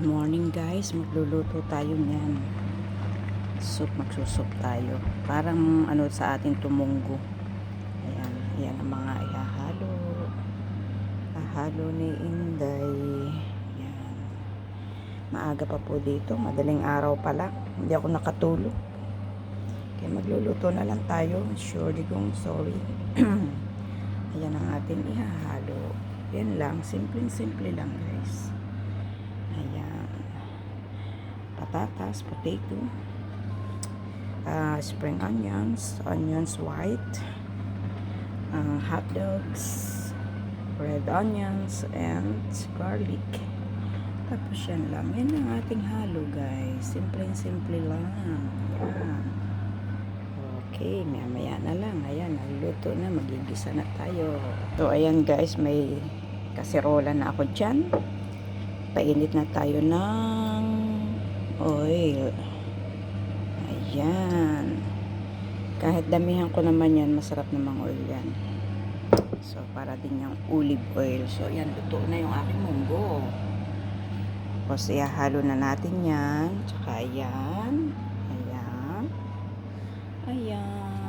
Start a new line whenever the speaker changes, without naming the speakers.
morning guys, magluluto tayo niyan. Magsusup tayo. Parang ano sa ating tumunggo. Ayan, ayan ang mga ihahalo. Hahalo ni Inday. Ayan. Maaga pa po dito, madaling araw pa lang. Hindi ako nakatulog. Kaya magluluto na lang tayo. Surely kong sorry. Ayan ang ating ihahalo. Yan lang, simple lang guys. Ayan. Patatas, potato, spring onions white, hot dogs, red onions, and garlic. Tapos yan lang. Yan ang ating halo guys. Simple lang. Ayan. Okay, maya na lang. Ayan, naluto na. Magigisa na tayo. So, ayan guys, may kaserola na ako dyan. Painit na tayo ng oil. Ayan. Kahit damihan ko naman yan, masarap namang oil yan. So, para din yung olive oil. So, ayan, luto na yung aking munggo. Tapos, ihahalo na natin yan. Tsaka, ayan. Ayan. Ayan.